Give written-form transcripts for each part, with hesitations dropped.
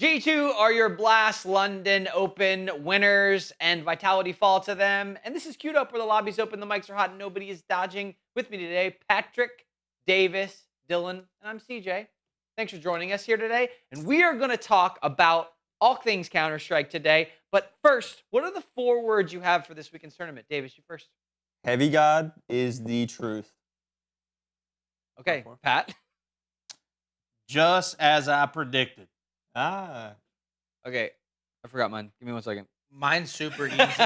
G2 are your Blast London Open winners, and Vitality fall to them. And this is queued up where the lobby's open, the mics are hot, and nobody is dodging. With me today, Patrick, Davis, Dylan, and I'm CJ. Thanks for joining us here today. And we are going to talk about all things Counter-Strike today. But first, what are the 4 words you have for this weekend's tournament? Davis, you first. HeavyGod is the truth. Okay, Pat. Just as I predicted. Okay, I forgot mine. Give me 1 second. Mine's super easy.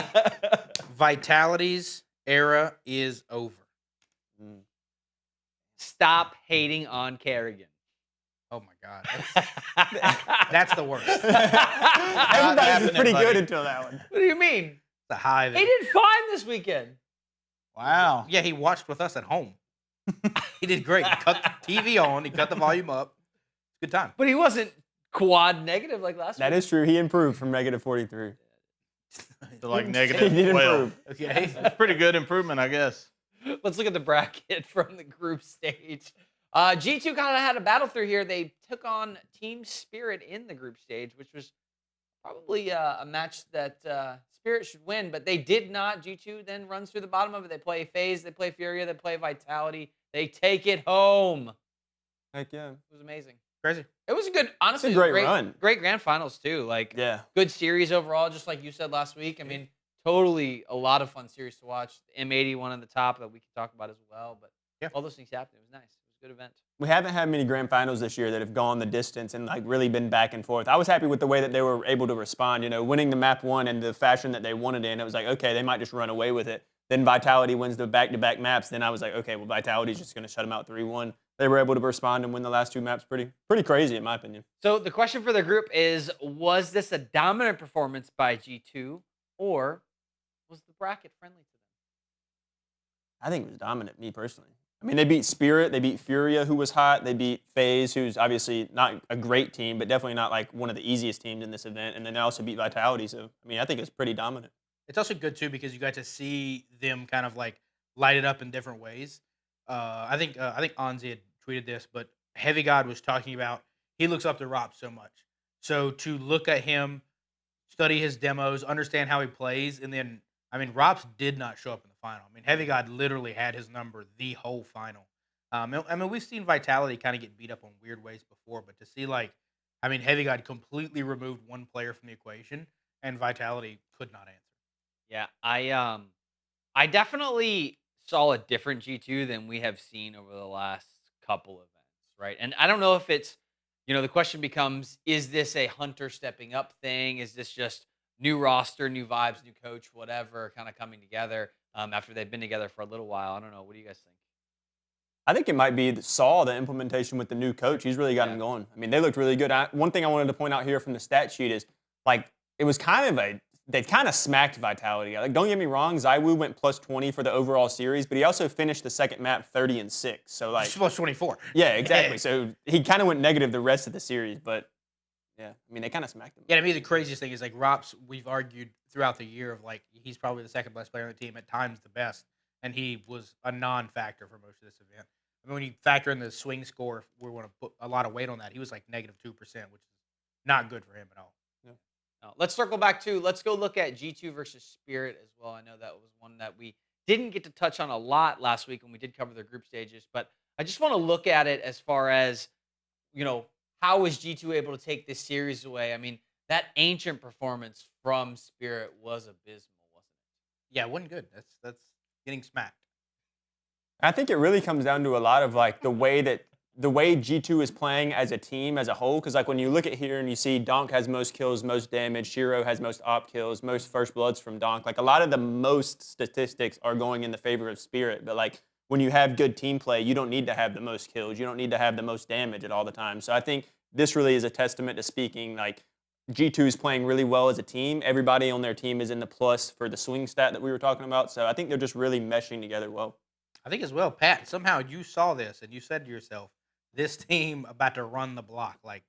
Vitality's era is over. Stop hating on Kerrigan. Oh my God, that's the worst. Everybody's is pretty good until that one. What do you mean? The high. He did fine this weekend. Wow. Yeah, he watched with us at home. He did great. He cut the TV on. He cut the volume up. Good time. But he wasn't quad negative like last week. That is true. He improved from negative 43. To like He negative did 12. improve. Okay. That's pretty good improvement, I guess. Let's look at the bracket from the group stage. G2 kind of had a battle through here. They took on Team Spirit in the group stage, which was probably a match that Spirit should win, but they did not. G2 then runs through the bottom of it. They play Faze, they play Furia, they play Vitality. They take it home. Heck yeah. It was amazing. Crazy. It was a good, honestly, It's a great run. Great grand finals too. Like, Yeah. good series overall, just like you said last week. I mean, totally a lot of fun series to watch. The M80 one on the top that we can talk about as well. But yeah, all those things happened. It was nice. It was a good event. We haven't had many grand finals this year that have gone the distance and like really been back and forth. I was happy with the way that they were able to respond. You know, winning the map 1 and the fashion that they won it in. It was like, okay, they might just run away with it. Then Vitality wins the back-to-back maps. Then I was like, okay, well, Vitality's just going to shut them out 3-1. They were able to respond and win the last 2 maps. Pretty crazy, in my opinion. So the question for the group is, was this a dominant performance by G2, or was the bracket friendly to them? I think it was dominant, me personally. I mean, they beat Spirit, they beat Furia, who was hot, they beat Faze, who's obviously not a great team, but definitely not like one of the easiest teams in this event, and then they also beat Vitality, so, I mean, I think it's pretty dominant. It's also good, too, because you got to see them kind of, like, light it up in different ways. I think Anzi had tweeted this, but HeavyGod was talking about he looks up to Rob so much. So to look at him, study his demos, understand how he plays, and then, I mean, Robs did not show up in the final. I mean, HeavyGod literally had his number the whole final. I mean, we've seen Vitality kind of get beat up on weird ways before, but to see, like, I mean, HeavyGod completely removed one player from the equation, and Vitality could not answer. Yeah, I definitely saw a different G2 than we have seen over the last couple events, right? And I don't know if it's, you know, the question becomes, is this a Hunter stepping up thing? Is this just new roster, new vibes, new coach, whatever, kind of coming together after they've been together for a little while? I don't know. What do you guys think? I think it might be the implementation with the new coach. He's really got him going. I mean, they looked really good. One thing I wanted to point out here from the stat sheet is, like, it was kind of they kind of smacked Vitality. Like, don't get me wrong, Zywoo went plus 20 for the overall series, but he also finished the second map 30-6. So, like, plus 24. Yeah, exactly. So he kind of went negative the rest of the series, but yeah, I mean, they kind of smacked him. Yeah, to me, the craziest thing is, like, Rops, we've argued throughout the year of, like, he's probably the second best player on the team, at times the best, and he was a non-factor for most of this event. I mean, when you factor in the swing score, we want to put a lot of weight on that. He was like -2%, which is not good for him at all. No. Let's circle back to, let's go look at G2 versus Spirit as well. I know that was one that we didn't get to touch on a lot last week when we did cover the group stages, but I just want to look at it as far as, you know, how was G2 able to take this series away? I mean, that ancient performance from Spirit was abysmal, wasn't it? Yeah, it wasn't good. That's getting smacked. I think it really comes down to a lot of, like, the way G2 is playing as a team as a whole. Because, like, when you look at here and you see Donk has most kills, most damage, Shiro has most op kills, most first bloods from Donk. Like, a lot of the most statistics are going in the favor of Spirit. But, like, when you have good team play, you don't need to have the most kills. You don't need to have the most damage at all the time. So I think this really is a testament to speaking, like, G2 is playing really well as a team. Everybody on their team is in the plus for the swing stat that we were talking about. So I think they're just really meshing together well. I think as well, Pat, somehow you saw this and you said to yourself, this team about to run the block. Like,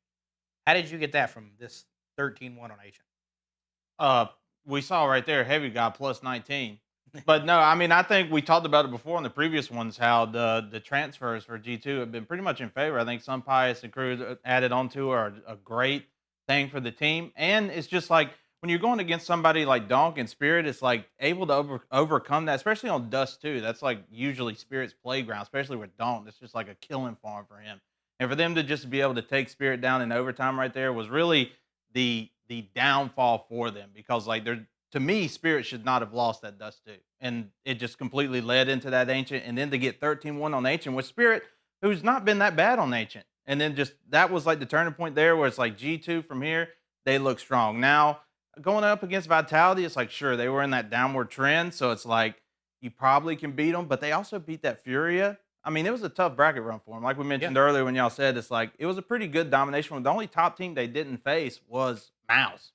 how did you get that from this 13-1 on Asian? We saw right there, HeavyGod plus 19. But no, I mean, I think we talked about it before in the previous ones, how the transfers for G2 have been pretty much in favor. I think Sun Pius and crew added onto are great. thing for the team. And it's just like when you're going against somebody like Donk and Spirit, it's like able to overcome that, especially on Dust too. That's like usually Spirit's playground, especially with Donk. It's just like a killing farm for him. And for them to just be able to take Spirit down in overtime right there was really the downfall for them, because like they're, to me, Spirit should not have lost that Dust 2. And it just completely led into that Ancient. And then to get 13-1 on Ancient with Spirit, who's not been that bad on Ancient. And then just that was like the turning point there where it's like G2 from here, they look strong. Now, going up against Vitality, it's like, sure, they were in that downward trend. So it's like you probably can beat them, but they also beat that Furia. I mean, it was a tough bracket run for them. Like we mentioned earlier when y'all said, it's like it was a pretty good domination. The only top team they didn't face was Mouse.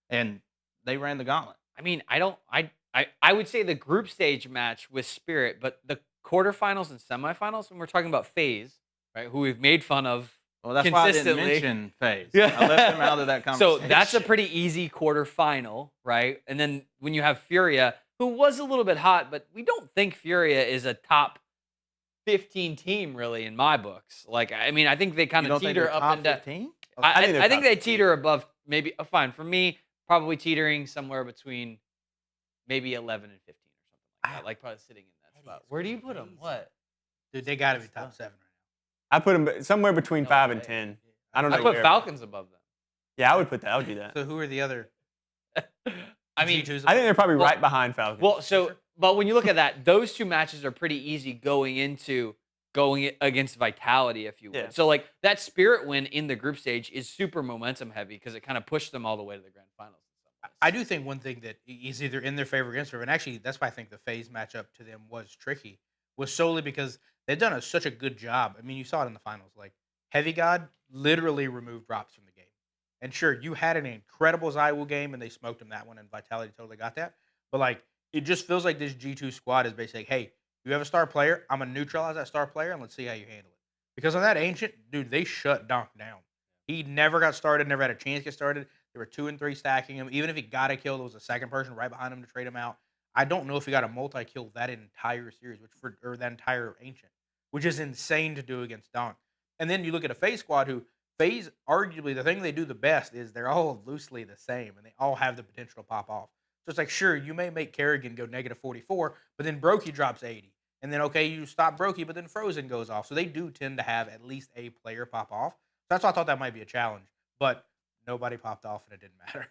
And they ran the gauntlet. I mean, I would say the group stage match with Spirit, but the quarterfinals and semifinals, when we're talking about Faze, right, who we've made fun of Well, that's why I didn't consistently. mention Faze. Yeah. I left him out of that conversation. So that's a pretty easy quarterfinal, right? And then when you have Furia, who was a little bit hot, but we don't think Furia is a top 15 team really in my books. Like, I mean, I think they kind of teeter up and down. 15? I think top they 15. teeter above maybe, fine. For me, probably teetering somewhere between maybe 11 and 15 or something like that. Like probably sitting in that spot. Where do you put them? What? Dude, they got to be top 7 right I put them somewhere between No 5 way. and 10. I don't know. I put where. Falcons above them. Yeah, I would put that. I would do that. now. So who are the other? I mean, G2s? I think they're probably Well- right behind Falcons. well, so, but when you look at that, those two matches are pretty easy going against Vitality, if you would. Yeah. So, like, that Spirit win in the group stage is super momentum heavy because it kind of pushed them all the way to the grand finals. I do think one thing that is either in their favor or against them, and actually that's why I think the Faze matchup to them was tricky, was solely because they've done such a good job. I mean, you saw it in the finals. Like, HeavyGod literally removed drops from the game. And sure, you had an incredible Zywoo game, and they smoked them that one, and Vitality totally got that. But, like, it just feels like this G2 squad is basically, hey, you have a star player, I'm going to neutralize that star player, and let's see how you handle it. Because on that Ancient, dude, they shut Donk down. He never got started, never had a chance to get started. They were 2 and 3 stacking him. Even if he got a kill, there was a second person right behind him to trade him out. I don't know if he got a multi-kill that entire series, or that entire Ancient, which is insane to do against Donk. And then you look at a Faze squad who, Faze, arguably, the thing they do the best is they're all loosely the same, and they all have the potential to pop off. So it's like, sure, you may make Kerrigan go negative 44, but then Brokey drops 80. And then, okay, you stop Brokey, but then Frozen goes off. So they do tend to have at least a player pop off. So that's why I thought that might be a challenge. But nobody popped off, and it didn't matter.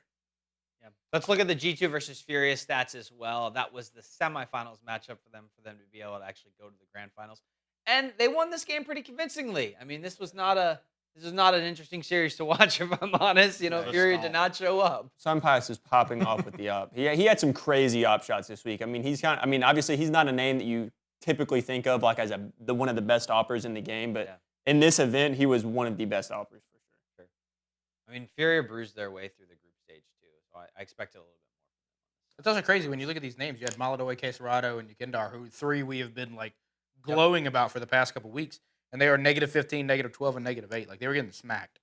Yeah. Let's look at the G2 versus Furia stats as well. That was the semifinals matchup for them to be able to actually go to the grand finals. And they won this game pretty convincingly. I mean, this was not an interesting series to watch, if I'm honest. You know, No, Furia stop. did not show up. Sunpass is popping off with the up. He had some crazy up shots this week. I mean, obviously he's not a name that you typically think of like as one of the best oppers in the game, but in this event, he was one of the best oppers for sure. I mean, Furia bruised their way through the group stage too, so I expected a little bit more. It's also crazy when you look at these names. You had Maladoy, Queserado, and Yukindar, who 3 we have been like glowing about for the past couple weeks, and they are negative 15, negative 12, and negative 8. Like, they were getting smacked.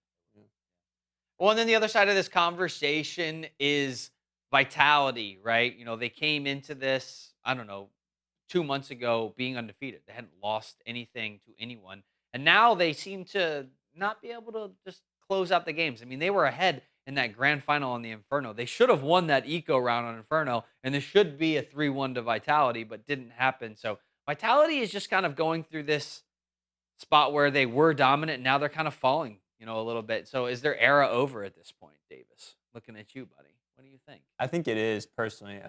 Well, and then the other side of this conversation is Vitality, right? You know, they came into this, I don't know, 2 months ago being undefeated. They hadn't lost anything to anyone. And now they seem to not be able to just close out the games. I mean, they were ahead in that grand final on the Inferno. They should have won that eco round on Inferno, and this should be a 3-1 to Vitality, but didn't happen. So Vitality is just kind of going through this spot where they were dominant, and now they're kind of falling, you know, a little bit. So is their era over at this point, Davis? Looking at you, buddy. What do you think? I think it is, personally.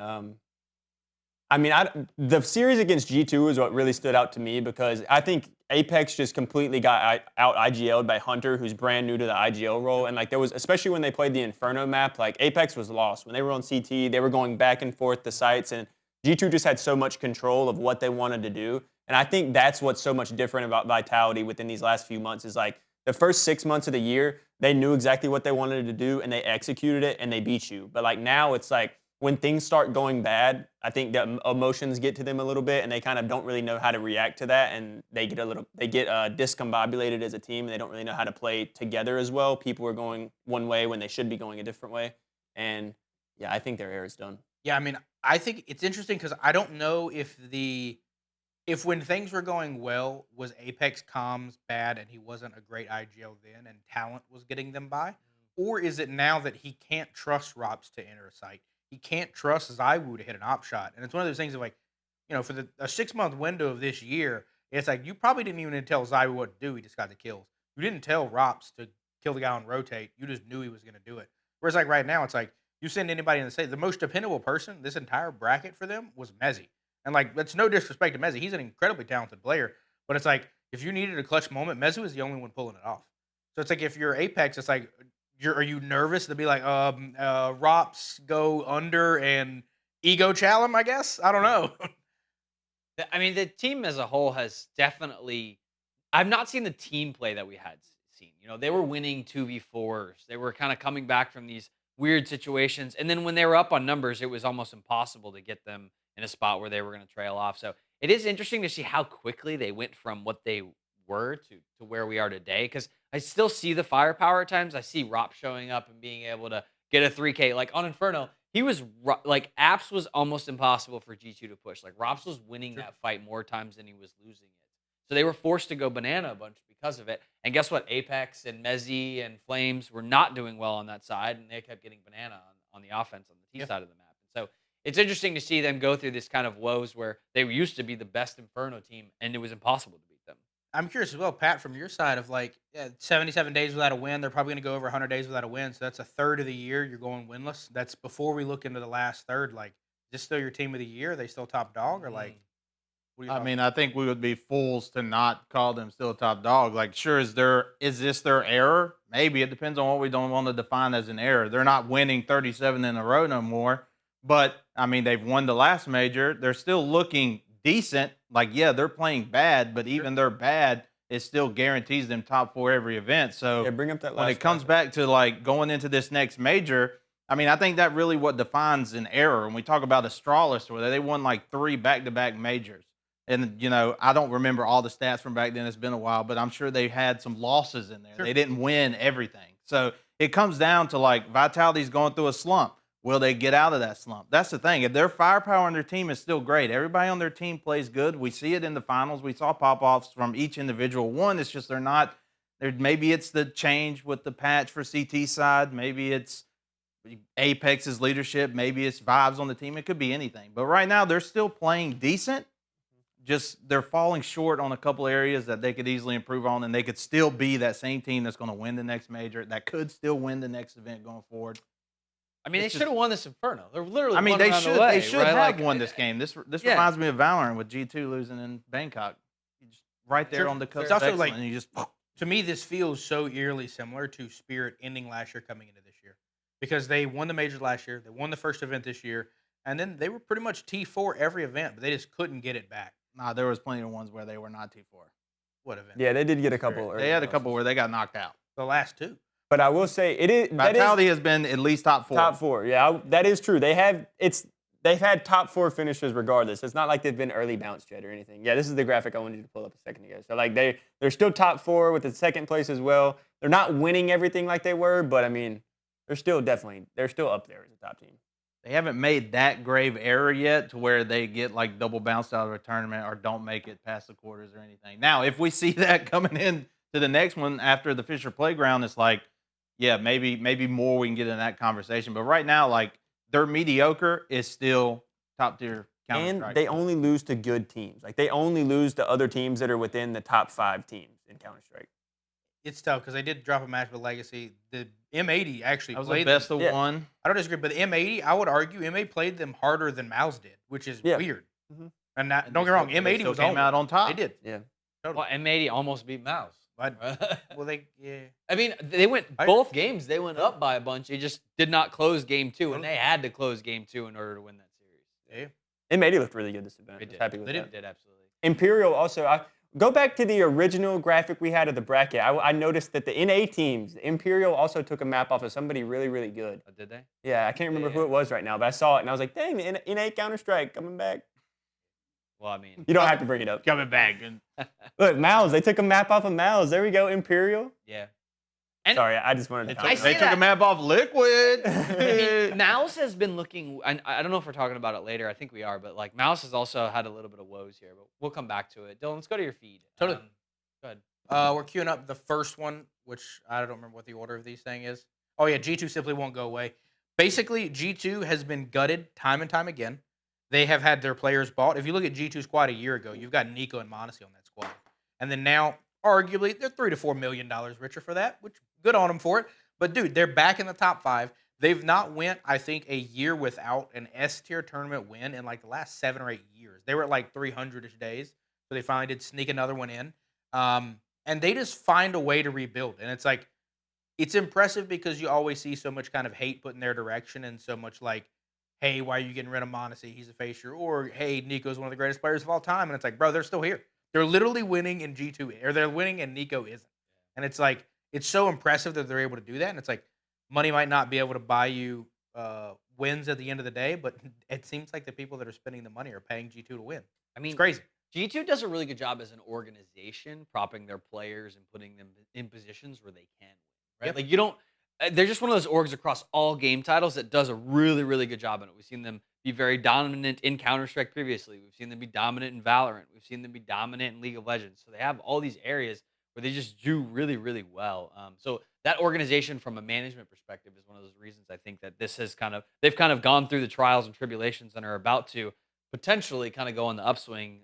I mean, the series against G2 is what really stood out to me because I think Apex just completely got out IGL'd by Hunter, who's brand new to the IGL role. And like there was, especially when they played the Inferno map, like Apex was lost. When they were on CT, they were going back and forth the sites, and G2 just had so much control of what they wanted to do. And I think that's what's so much different about Vitality within these last few months is like the first 6 months of the year, they knew exactly what they wanted to do and they executed it and they beat you. But like now it's like, when things start going bad, I think the emotions get to them a little bit, and they kind of don't really know how to react to that, and they get discombobulated as a team, and they don't really know how to play together as well. People are going one way when they should be going a different way, and yeah, I think their era is done. Yeah, I mean, I think it's interesting because I don't know if when things were going well, was Apex comms bad and he wasn't a great IGL then, and talent was getting them by, Or is it now that he can't trust Rops to enter a site? He can't trust Zywoo to hit an op shot. And it's one of those things of like, for a 6-month window of this year, it's like you probably didn't even tell Zywoo what to do. He just got the kills. You didn't tell Rops to kill the guy on rotate. You just knew he was going to do it. Whereas like right now, it's like you send anybody in the state, the most dependable person this entire bracket for them was Mezzy. And like, that's no disrespect to Mezzy. He's an incredibly talented player. But it's like, if you needed a clutch moment, Mezzy was the only one pulling it off. So it's like, if you're Apex, it's like, are you nervous to be like, Rops go under and ego challenge, I guess? I don't know. I mean, the team as a whole has definitely. I've not seen the team play that we had seen. They were winning 2v4s. They were kind of coming back from these weird situations. And then when they were up on numbers, it was almost impossible to get them in a spot where they were going to trail off. So it is interesting to see how quickly they went from what they were to where we are today. Because I still see the firepower at times. I see Rop showing up and being able to get a 3K. Like on Inferno, he was like Apps was almost impossible for G2 to push. Like Rops was winning that fight more times than he was losing it. So they were forced to go banana a bunch because of it. And guess what? Apex and Mezzy and Flames were not doing well on that side, and they kept getting banana on the offense on the T side of the map. And so it's interesting to see them go through this kind of woes where they used to be the best Inferno team, and it was impossible to beat them. I'm curious as well, Pat, from your side of like 77 days without a win. They're probably going to go over 100 days without a win. So that's a third of the year you're going winless. That's before we look into the last third. Like, is this still your team of the year? Are they still top dog or like? I mean, I think we would be fools to not call them still a top dog. Like, sure, is this their error? Maybe. It depends on what we don't want to define as an error. They're not winning 37 in a row no more. But, I mean, they've won the last major. They're still looking decent. Like, yeah, they're playing bad, but even their bad, it still guarantees them top 4 every event. So Yeah, bring up that last when it comes back to, like, going into this next major, I mean, I think that really what defines an error. When we talk about Astralis, where they won, like, 3 back-to-back majors. And, I don't remember all the stats from back then. It's been a while, but I'm sure they had some losses in there. Sure. They didn't win everything. So it comes down to, like, Vitality's going through a slump. Will they get out of that slump? That's the thing. If their firepower on their team is still great, everybody on their team plays good. We see it in the finals. We saw pop-offs from each individual one. It's just they're not – maybe it's the change with the patch for CT side. Maybe it's Apex's leadership. Maybe it's vibes on the team. It could be anything. But right now, they're still playing decent. Just they're falling short on a couple areas that they could easily improve on, and they could still be that same team that's going to win the next major, that could still win the next event going forward. I mean, they should have won this Inferno. They're literally. I mean, they should have won this game. This reminds me of Valorant with G2 losing in Bangkok. Just right there on the cusp. It's also of like and you just to me, this feels so eerily similar to Spirit ending last year, coming into this year, because they won the majors last year, they won the first event this year, and then they were pretty much T4 every event, but they just couldn't get it back. Nah, there was plenty of ones where they were not T4. What event? Yeah, they did get a couple. They had a couple where they got knocked out. The last 2. But I will say Vitality has been at least top 4. Top 4, yeah, that is true. They've had top 4 finishes regardless. It's not like they've been early bounced yet or anything. Yeah, this is the graphic I wanted you to pull up a second ago. So like they're still top 4 with the second place as well. They're not winning everything like they were, but I mean, they're still up there as a top team. They haven't made that grave error yet to where they get like double bounced out of a tournament or don't make it past the quarters or anything. Now, if we see that coming in to the next one after the Fissure Playground, it's like, yeah, maybe more we can get in that conversation. But right now, like, their mediocre is still top tier Counter-Strike. And they only lose to good teams. Like, they only lose to other teams that are within the top 5 teams in Counter-Strike. It's tough because they did drop a match with Legacy. The M80 actually That was played the best them. of one. I don't disagree, but the M80, I would argue, M80 played them harder than Mouse did, which is weird. Mm-hmm. And don't get me wrong, They M80 still was came out on top. They did. Yeah. Totally. Well, M80 almost beat Mouse. Well, I mean, they went both games. They went up by a bunch. They just did not close game 2, and they had to close game 2 in order to win that series. Yeah. M80 looked really good this event. They I was did. happy with They that. did absolutely. Imperial also. Go back to the original graphic we had of the bracket. I noticed that the NA teams, Imperial also took a map off of somebody really, really good. Oh, did they? Yeah, I can't remember who it was right now, but I saw it and I was like, dang, the NA Counter-Strike coming back. Well, I mean, You don't have to bring it up. Coming back. Look, Mouse. They took a map off of Mouse. There we go, Imperial. yeah. And Sorry, I just wanted to I talk see They about took that. a map off Liquid. I mean, Mouse has been looking. I don't know if we're talking about it later. I think we are, but like Mouse has also had a little bit of woes here. But we'll come back to it. Dylan, let's go to your feed. Totally. Go ahead. We're queuing up the first one, which I don't remember what the order of these thing is. Oh yeah, G2 simply won't go away. Basically, G2 has been gutted time and time again. They have had their players bought. If you look at G2 squad a year ago, you've got Nico and Monacy on that squad. And then now, arguably, they're $3 to $4 million richer for that, which good on them for it. But dude, they're back in the top 5. They've not went, I think, a year without an S tier tournament win in like the last 7 or 8 years. They were at like 300-ish days, so they finally did sneak another one in. And they just find a way to rebuild. And it's like, it's impressive because you always see so much kind of hate put in their direction and so much like, hey, why are you getting rid of Monacy? He's a Fissure. Or, hey, Nico's one of the greatest players of all time. And it's like, bro, they're still here. They're literally winning in G2, or they're winning and Nico isn't. And it's like, it's so impressive that they're able to do that. And it's like, money might not be able to buy you wins at the end of the day, but it seems like the people that are spending the money are paying G2 to win. I mean, It's crazy. G2 does a really good job as an organization, propping their players and putting them in positions where they can win, right? Yep. Like you don't, they're just one of those orgs across all game titles that does a really, really good job in it. We've seen them be very dominant in Counter-Strike previously. We've seen them be dominant in Valorant. We've seen them be dominant in League of Legends. So they have all these areas where they just do really, really well. So that organization from a management perspective is one of those reasons I think that this has they've kind of gone through the trials and tribulations and are about to potentially kind of go on the upswing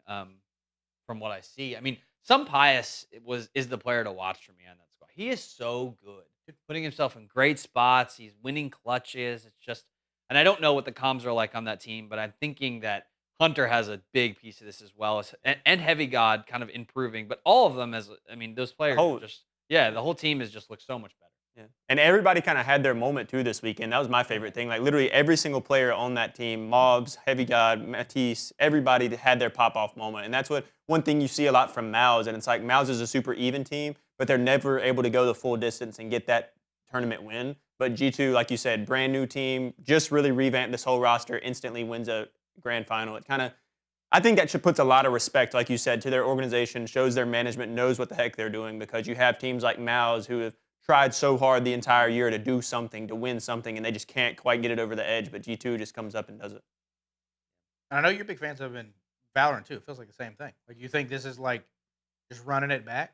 from what I see. I mean, Some Pius is the player to watch for me on that squad. He is so good, putting himself in great spots. He's winning clutches. It's just, and I don't know what the comms are like on that team, but I'm thinking that Hunter has a big piece of this as well as and HeavyGod kind of improving. But all of them, those players are just the whole team has just looked so much better. Yeah. And everybody kind of had their moment too this weekend. That was my favorite thing. Like literally every single player on that team, Mobs, HeavyGod, Matisse, everybody had their pop-off moment. And that's one thing you see a lot from Mouse. And it's like Mouse is a super even team, but they're never able to go the full distance and get that tournament win. But G2, like you said, brand new team, just really revamped this whole roster, instantly wins a grand final. I think that puts a lot of respect, like you said, to their organization, shows their management knows what the heck they're doing, because you have teams like Mouse who have tried so hard the entire year to do something, to win something, and they just can't quite get it over the edge, but G2 just comes up and does it. And I know you're big fans of in Valorant too. It feels like the same thing. Like, you think this is like just running it back?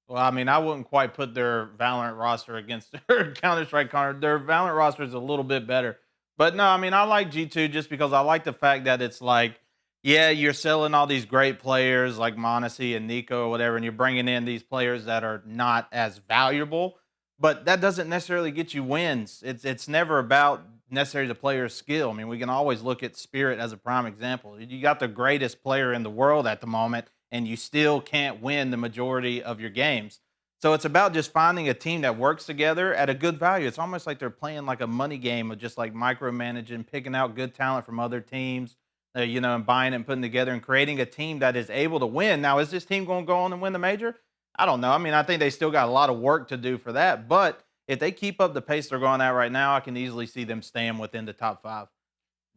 Well, I mean, I wouldn't quite put their Valorant roster against their Counter-Strike. Their Valorant roster is a little bit better. But no, I mean, I like G2 just because I like the fact that it's like, yeah, you're selling all these great players like Monacy and Nico or whatever, and you're bringing in these players that are not as valuable, but that doesn't necessarily get you wins. It's never about necessarily the player's skill. I mean, we can always look at Spirit as a prime example. You got the greatest player in the world at the moment, and you still can't win the majority of your games. So it's about just finding a team that works together at a good value. It's almost like they're playing like a money game of just like micromanaging, picking out good talent from other teams, and buying it and putting together and creating a team that is able to win. Now, is this team going to go on and win the major? I don't know. I mean, I think they still got a lot of work to do for that. But if they keep up the pace they're going at right now, I can easily see them staying within the top 5.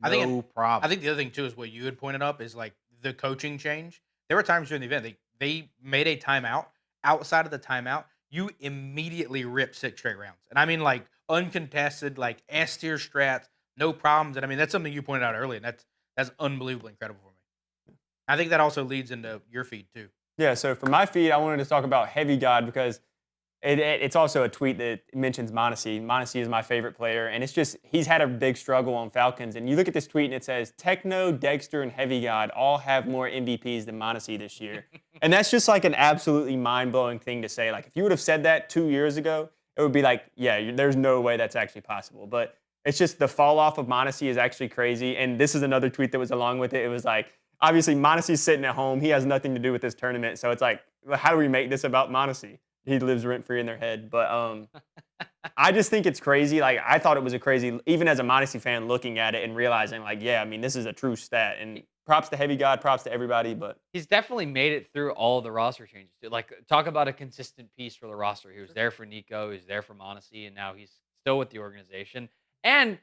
No problem. I think the other thing too is what you had pointed up is like the coaching change. There were times during the event they made a timeout. Outside of the timeout, you immediately rip 6 straight rounds. And I mean, like, uncontested, like S tier strats, no problems. And I mean, that's something you pointed out earlier, and that's unbelievably incredible for me. I think that also leads into your feed too. Yeah, so for my feed, I wanted to talk about HeavyGod because it's also a tweet that mentions Monacy. Monacy is my favorite player, and it's just he's had a big struggle on Falcons. And you look at this tweet, and it says, Techno, Dexter, and HeavyGod all have more MVPs than Monacy this year. And that's just like an absolutely mind-blowing thing to say. Like, if you would have said that 2 years ago, it would be like, yeah, there's no way that's actually possible. But it's just the fall off of Monacy is actually crazy. And this is another tweet that was along with it. It was like, obviously, Monacy's sitting at home. He has nothing to do with this tournament. So it's like, how do we make this about Monacy? He lives rent-free in their head. But I just think it's crazy. Like, I thought it was a crazy, even as a Monacy fan looking at it and realizing, like, yeah, I mean, this is a true stat. And props to HeavyGod, props to everybody. But he's definitely made it through all the roster changes. Dude. Like, talk about a consistent piece for the roster. He was there for Nico. He was there for Monacy. And now he's still with the organization. And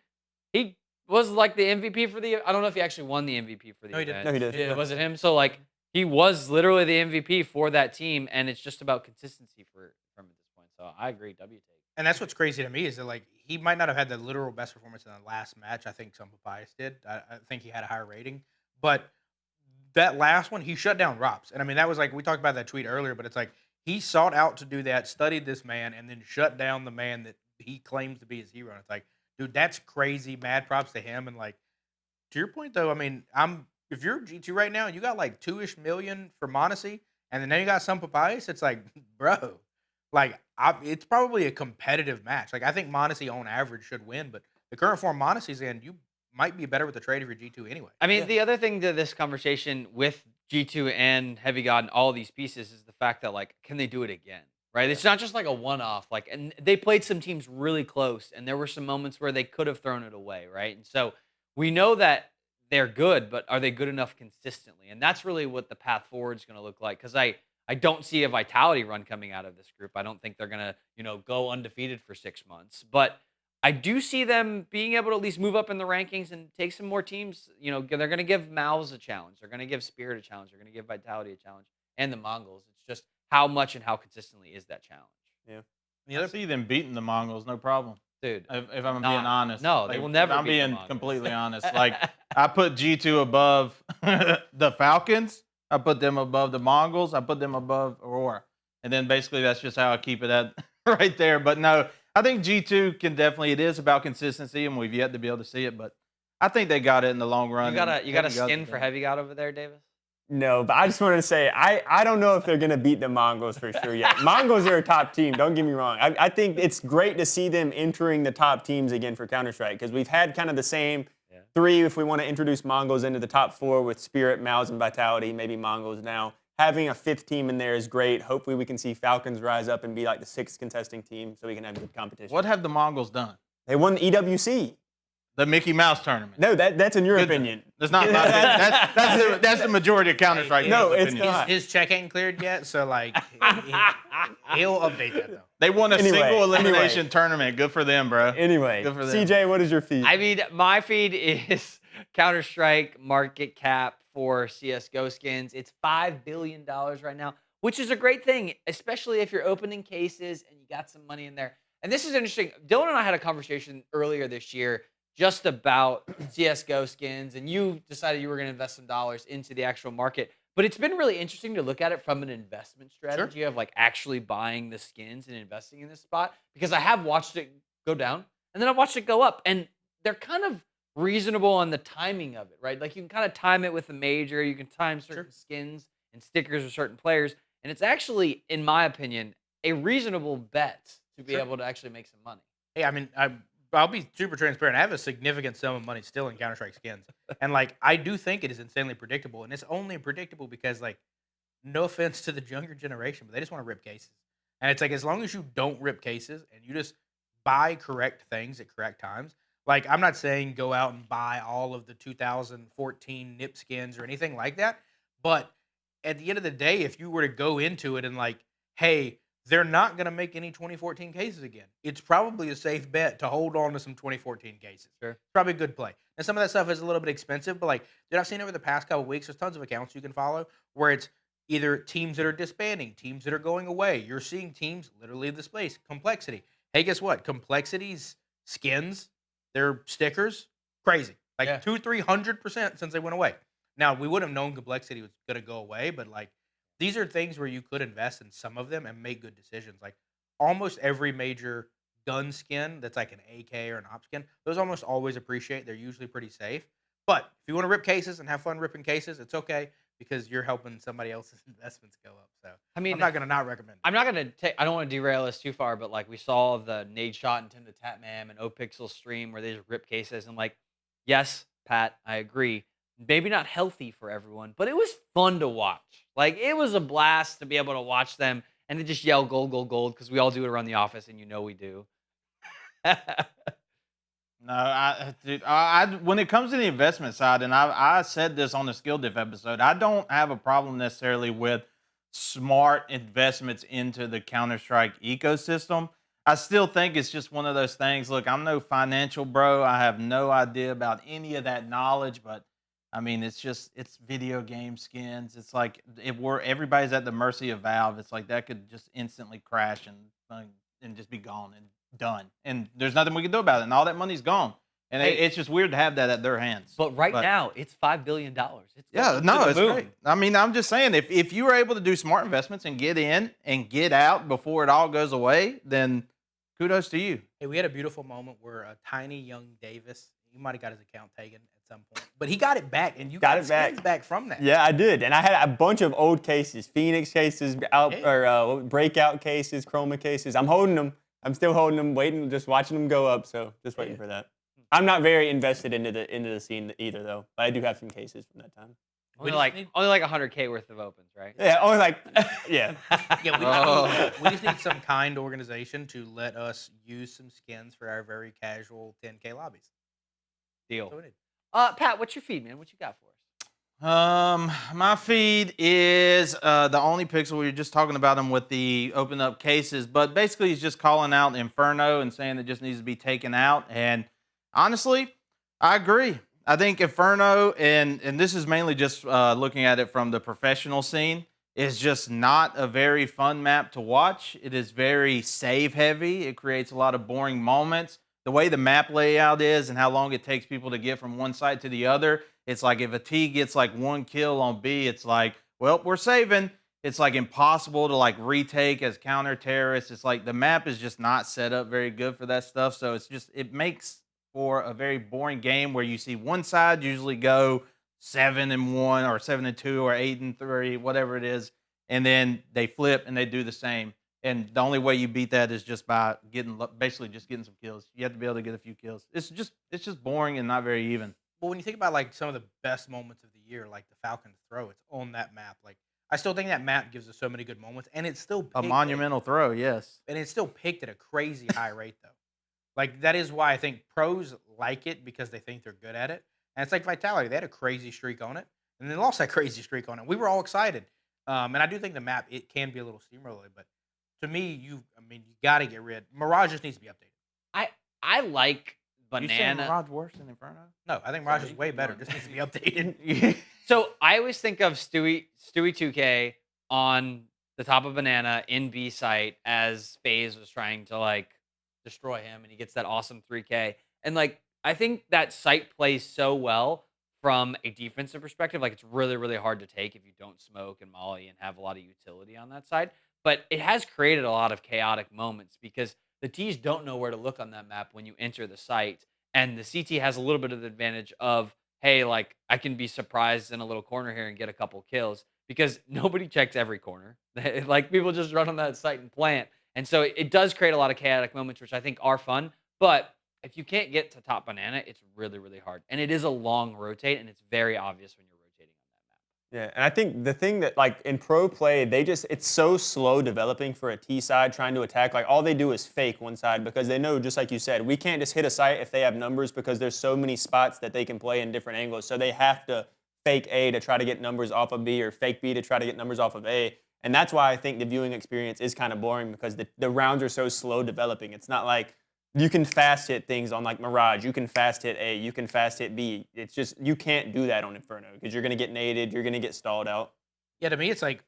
he was like the MVP for the. I don't know if he actually won the MVP for the No, he event. did. No, he did. Yeah, was it him? So like he was literally the MVP for that team, and it's just about consistency from at this point. So I agree. W take. And that's what's crazy to me is that like he might not have had the literal best performance in the last match. I think some Bias did. I think he had a higher rating, but that last one he shut down Rops. And I mean that was like we talked about that tweet earlier, but it's like he sought out to do that, studied this man, and then shut down the man that he claims to be his hero. And it's like, dude, that's crazy. Mad props to him. And like, to your point though, I mean, if you're G2 right now, you got like 2-ish million for Monacy, and then you got some Papayas, it's like, bro, like it's probably a competitive match. Like I think Monacy on average should win, but the current form Monacy's in, you might be better with the trade if you're G2 anyway. I mean, the other thing to this conversation with G2 and HeavyGod and all these pieces is the fact that, like, can they do it again? Right? It's not just like a one-off. Like, and they played some teams really close, and there were some moments where they could have thrown it away, right? And so we know that they're good, but are they good enough consistently? And that's really what the path forward is going to look like. Because I don't see a vitality run coming out of this group. I don't think they're going to, go undefeated for 6 months. But I do see them being able to at least move up in the rankings and take some more teams. They're going to give Mals a challenge. They're going to give Spirit a challenge. They're going to give Vitality a challenge. And the Mongols. It's just how much and how consistently is that challenge? Yeah. I see them beating the Mongols, no problem. Dude. If I'm being honest. No, they will never I'm beat the being Mongols. completely honest. Like, I put G2 above the Falcons. I put them above the Mongols. I put them above Aurora. And then basically that's just how I keep it at right there. But no, I think G2 can definitely, it is about consistency, and we've yet to be able to see it, but I think they got it in the long run. You got a skin for HeavyGod over there, Davis? No, but I just wanted to say, I don't know if they're going to beat the Mongols for sure yet. Mongols are a top team, don't get me wrong. I think it's great to see them entering the top teams again for Counter-Strike, because we've had kind of the same three, if we want to introduce Mongols into the top four with Spirit, Mals, and Vitality, maybe Mongols now. Having a fifth team in there is great. Hopefully we can see Falcons rise up and be like the sixth contesting team so we can have good competition. What have the Mongols done? They won the EWC. The Mickey Mouse tournament. No, that's in your opinion. That's not that's the majority of Counter-Strike. No, it's opinion. not. His check ain't cleared yet, so like he'll update that though. They won a single elimination tournament. Good for them, bro. Anyway, good for them. CJ, what is your feed? I mean, my feed is Counter-Strike market cap for CSGO skins. It's $5 billion right now, which is a great thing, especially if you're opening cases and you got some money in there. And this is interesting. Dylan and I had a conversation earlier this year just about CSGO skins, and you decided you were going to invest some dollars into the actual market. But it's been really interesting to look at it from an investment strategy of like actually buying the skins and investing in this spot, because I have watched it go down and then I watched it go up, and they're kind of reasonable on the timing of it, right? Like you can kind of time it with a major, you can time certain skins and stickers with certain players, and it's actually, in my opinion, a reasonable bet to be able to actually make some money. Hey, I mean, I'll be super transparent. I have a significant sum of money still in Counter-Strike skins. And, like, I do think it is insanely predictable. And it's only predictable because, like, no offense to the younger generation, but they just want to rip cases. And it's like, as long as you don't rip cases and you just buy correct things at correct times, like, I'm not saying go out and buy all of the 2014 NIP skins or anything like that. But at the end of the day, if you were to go into it and, like, hey, they're not going to make any 2014 cases again, it's probably a safe bet to hold on to some 2014 cases. Sure. Probably a good play. And some of that stuff is a little bit expensive, but like, dude, I've seen over the past couple of weeks, there's tons of accounts you can follow where it's either teams that are disbanding, teams that are going away. You're seeing teams literally displace Complexity. Hey, guess what? Complexity's skins, their stickers, crazy. Like 200-300% since they went away. Now, we would have known Complexity was going to go away, but like, these are things where you could invest in some of them and make good decisions. Like almost every major gun skin that's like an AK or an op skin, those almost always appreciate. They're usually pretty safe. But if you want to rip cases and have fun ripping cases, it's okay because you're helping somebody else's investments go up. So I mean, I'm not going to not recommend it. I'm not going to take, I don't want to derail this too far, but like we saw the Nade Shot and Tim the Tatman and ohnePixel stream where they just rip cases. And like, yes, Pat, I agree. Maybe not healthy for everyone, but it was fun to watch. Like, it was a blast to be able to watch them and to just yell gold, gold, gold, because we all do it around the office, and you know we do. No, dude, when it comes to the investment side, and I said this on the Skill Diff episode, I don't have a problem necessarily with smart investments into the Counter-Strike ecosystem. I still think it's just one of those things. Look, I'm no financial bro. I have no idea about any of that knowledge, but I mean, it's video game skins. It's like everybody's at the mercy of Valve. It's like that could just instantly crash and just be gone and done. And there's nothing we can do about it. And all that money's gone. And it's just weird to have that at their hands. But now, it's $5 billion. It's great. I mean, I'm just saying, if you were able to do smart investments and get in and get out before it all goes away, then kudos to you. Hey, we had a beautiful moment where a tiny young Davis, he might have got his account taken at some point, but he got it back, and you Got got it back. skins back from that. Yeah, I did, and I had a bunch of old cases, Phoenix cases, breakout cases, Chroma cases. I'm holding them. I'm still holding them, waiting, just watching them go up. So just waiting for that. I'm not very invested into the scene either, though. But I do have some cases from that time. Only like 100K worth of opens, right? Yeah, only like yeah. Yeah, we just need some kind organization to let us use some skins for our very casual 10K lobbies. Deal. That's what we need. Pat, what's your feed, man? What you got for us? My feed is the ohnePixel. We were just talking about him with the open up cases, but basically he's just calling out Inferno and saying it just needs to be taken out. And honestly, I agree. I think Inferno, and this is mainly just looking at it from the professional scene, is just not a very fun map to watch. It is very save heavy. It creates a lot of boring moments. The way the map layout is and how long it takes people to get from one side to the other, it's like if a T gets like 1 kill on B, it's like, well, we're saving. It's like impossible to like retake as counter terrorists. It's like the map is just not set up very good for that stuff. So it's just, it makes for a very boring game where you see one side usually go 7-1 or 7-2 or 8-3, whatever it is, and then they flip and they do the same. And the only way you beat that is just by basically just getting some kills. You have to be able to get a few kills. It's just boring and not very even. Well, when you think about like some of the best moments of the year, like the Falcon throw, it's on that map. Like I still think that map gives us so many good moments, and it's still A monumental throw, yes. and it's still picked at a crazy high rate though. Like that is why I think pros like it because they think they're good at it. And it's like Vitality; they had a crazy streak on it, and they lost that crazy streak on it. We were all excited, and I do think the map it can be a little steamroller, but to me, you got to get rid. Mirage just needs to be updated. I like You saying Banana. Mirage worse than Inferno? No, I think Mirage is way better. Just needs to be updated. So I always think of Stewie 2K on the top of Banana in B site as Faze was trying to like destroy him, and he gets that awesome 3K. And like I think that site plays so well from a defensive perspective. Like it's really, really hard to take if you don't smoke and molly and have a lot of utility on that side. But it has created a lot of chaotic moments because the T's don't know where to look on that map when you enter the site. And the CT has a little bit of the advantage of, hey, like I can be surprised in a little corner here and get a couple kills because nobody checks every corner. Like people just run on that site and plant. And so it does create a lot of chaotic moments, which I think are fun. But if you can't get to top Banana, it's really, really hard. And it is a long rotate, and it's very obvious when you're rotating on that map. Yeah, and I think the thing that like in pro play, it's so slow developing for a T side trying to attack. Like all they do is fake one side because they know, just like you said, we can't just hit a site if they have numbers because there's so many spots that they can play in different angles. So they have to fake A to try to get numbers off of B or fake B to try to get numbers off of A. And that's why I think the viewing experience is kind of boring because the rounds are so slow developing. It's not like you can fast hit things on like Mirage. You can fast hit A. You can fast hit B. It's just you can't do that on Inferno because you're going to get naded. You're going to get stalled out. Yeah, to me, it's like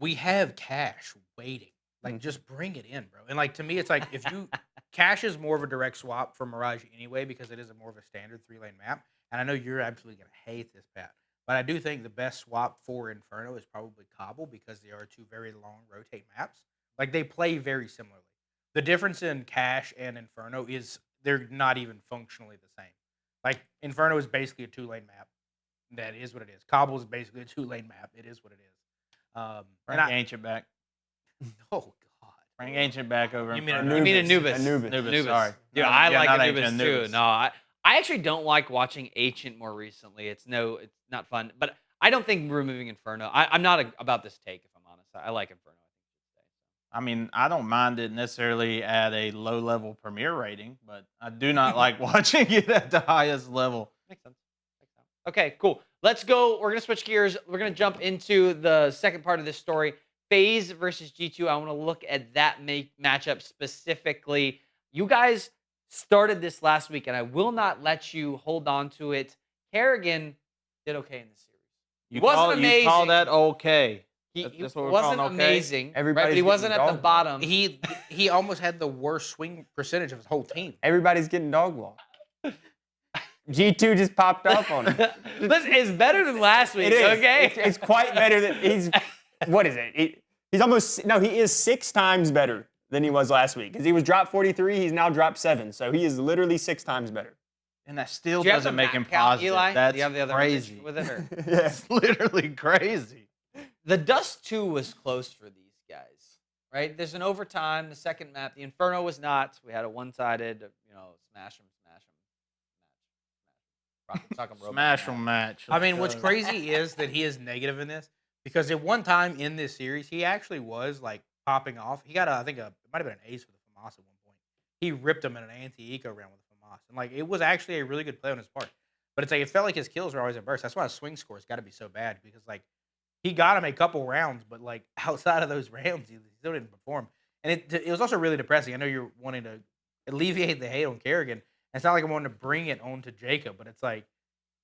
we have cash waiting. Like, just bring it in, bro. And like to me, it's like if you cash is more of a direct swap for Mirage anyway because it is a more of a standard 3-lane map. And I know you're absolutely gonna hate this, Pat, but I do think the best swap for Inferno is probably Cobble because they are two very long rotate maps. Like they play very similarly. The difference in Cash and Inferno is they're not even functionally the same. Like Inferno is basically a 2-lane map. That is what it is. Cobble is basically a 2-lane map. It is what it is. Bring Ancient back. Oh God. Bring Ancient back over. You mean Inferno. Anubis. Anubis. Sorry. Dude, No, I yeah, like not Anubis Ancient, too. Anubis. No, I actually don't like watching Ancient more recently. It's not fun. But I don't think removing Inferno. I'm not about this take, if I'm honest. I like Inferno. I mean, I don't mind it necessarily at a low-level Premier rating, but I do not like watching it at the highest level. Makes sense. Okay, cool. Let's go. We're going to switch gears. We're going to jump into the second part of this story. Faze versus G2. I want to look at that matchup specifically. You guys started this last week, and I will not let you hold on to it. Kerrigan did okay in the series. You wasn't amazing. You call that okay? He That's what we're wasn't calling okay? amazing, right? Everybody's But he wasn't getting at the dog bottom. He almost had the worst swing percentage of his whole team. Everybody's getting dog walked. G2 just popped up on him. Listen, it's better than last week, It is. okay? It's quite better than he's. What is it? He's almost. No, he is 6 times better than he was last week because he was drop 43. He's now drop 7. So he is literally 6 times better. And that still Do you have doesn't the make him map count, positive. Eli? That's Do you have the other crazy. image with it? Or? Yeah. It's literally crazy. The Dust 2 was close for these guys, right? There's an overtime. The second map, the Inferno was not. We had a one-sided, smash them. Smash 'em match. I mean, what's Let's go. crazy is that he is negative in this because at one time in this series, he actually was like popping off. He got, it might have been an ace with a FAMAS at one point. He ripped him in an anti-eco round with a FAMAS. And like, it was actually a really good play on his part. But it's like, it felt like his kills were always a burst. That's why his swing score has got to be so bad because like, he got him a couple rounds, but like outside of those rounds, he still didn't perform. And it was also really depressing. I know you're wanting to alleviate the hate on Kerrigan. It's not like I'm wanting to bring it on to Jacob, but it's like,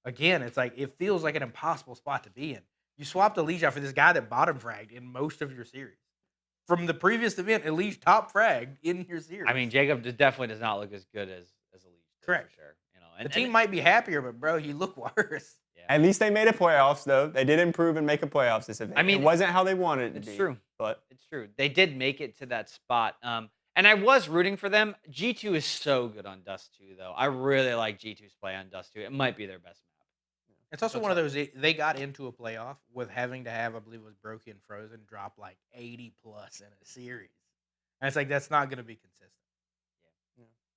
again, it's like it feels like an impossible spot to be in. You swapped Elijah for this guy that bottom fragged in most of your series. From the previous event, Elijah top fragged in your series. I mean, Jacob definitely does not look as good as Elijah. Correct. For sure. The team might be happier, but bro, you look worse. Yeah. At least they made a playoffs, though. They did improve and make a playoffs this event. I mean, it wasn't how they wanted it to It's be. true. But It's true. They did make it to that spot. And I was rooting for them. G2 is so good on Dust 2, though. I really like G2's play on Dust 2. It might be their best map. It's also one of those, they got into a playoff with having to have, I believe it was Brokey and Frozen, drop like 80 plus in a series. And it's like, that's not going to be consistent.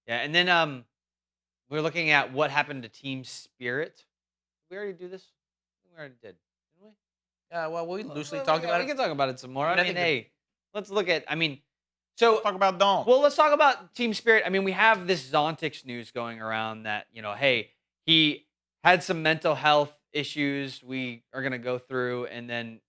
Yeah, and then we're looking at what happened to Team Spirit. Did we already do this? We already did, didn't we? Well, we loosely Well, talked yeah, about we it. can talk about it some more. I I mean, I mean, think hey, let's look at, so Let's talk about Dawn. well, let's talk about Team Spirit. I mean, we have this Zontix news going around that, hey, he had some mental health issues we are going to go through, and then,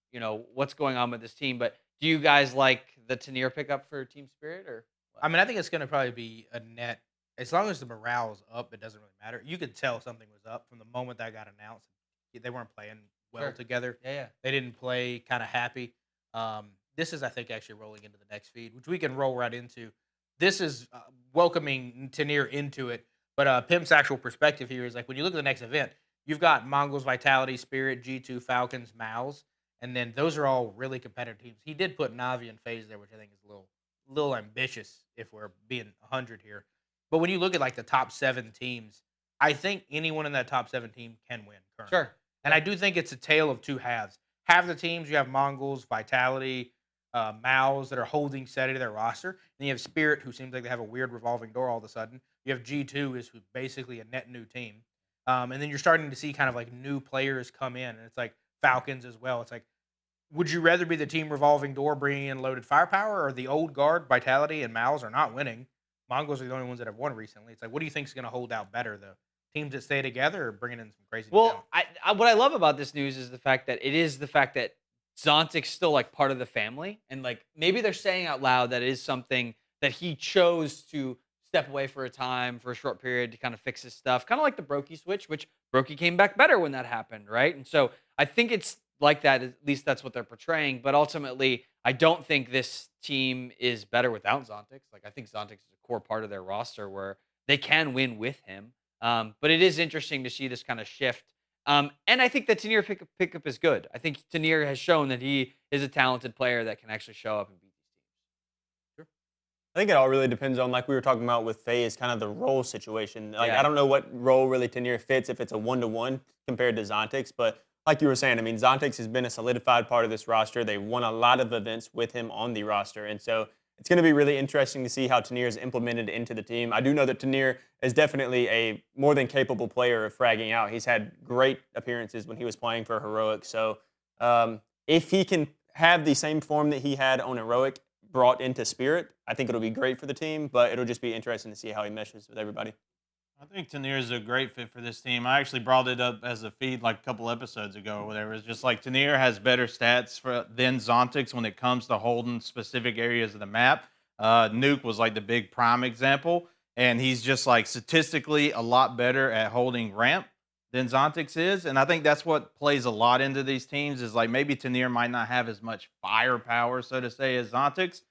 what's going on with this team. But do you guys like the Tanier pickup for Team Spirit? Or what? I mean, I think it's going to probably be a net. As long as the morale's up, it doesn't really matter. You could tell something was up from the moment that got announced. They weren't playing well Sure. together. Yeah. They didn't play kind of happy. This is, I think, actually rolling into the next feed, which we can roll right into. This is welcoming Tanier into it. But Pimp's actual perspective here is like when you look at the next event, you've got Mongols, Vitality, Spirit, G2, Falcons, Mouse, and then those are all really competitive teams. He did put Navi and Faze there, which I think is a little ambitious if we're being 100 here. But when you look at like the top 7 teams, I think anyone in that top 7 team can win currently. Sure. And I do think it's a tale of two halves. Half the teams, you have Mongols, Vitality, Mouse that are holding steady to their roster. Then you have Spirit, who seems like they have a weird revolving door all of a sudden. You have G2, who's basically a net new team. And then you're starting to see kind of like new players come in. And it's like Falcons as well. It's like, would you rather be the team revolving door bringing in loaded firepower, or the old guard, Vitality and Mouse are not winning? Mongols are the only ones that have won recently. It's like, what do you think is going to hold out better, the teams that stay together or bringing in some crazy Well, talent? what I love about this news is the fact that Zontic's still like part of the family, and like maybe they're saying out loud that it is something that he chose to step away for a time, for a short period, to kind of fix his stuff, kind of like the Brokey switch, which Brokey came back better when that happened, right? And so I think it's like that. At least that's what they're portraying. But ultimately, I don't think this team is better without Zontix. Like, I think Zontix is a core part of their roster where they can win with him. But it is interesting to see this kind of shift. And I think that Tanier pickup is good. I think Tanier has shown that he is a talented player that can actually show up and beat these teams. I think it all really depends on, like we were talking about with Faze, kind of the role situation. Like, Yeah. I don't know what role really Tanier fits, if it's a 1-to-1 compared to Zontix, but like you were saying, I mean, Zontix has been a solidified part of this roster. They won a lot of events with him on the roster, and so it's going to be really interesting to see how Tanier is implemented into the team. I do know that Tanier is definitely a more than capable player of fragging out. He's had great appearances when he was playing for Heroic, so if he can have the same form that he had on Heroic brought into Spirit, I think it'll be great for the team, but it'll just be interesting to see how he meshes with everybody. I think Tanier is a great fit for this team. I actually brought it up as a feed like a couple episodes ago where there was just like Tanier has better stats than Zontix when it comes to holding specific areas of the map. Nuke was like the big prime example, and he's just like statistically a lot better at holding ramp than Zontix is. And I think that's what plays a lot into these teams is like maybe Tanier might not have as much firepower, so to say, as Zontix,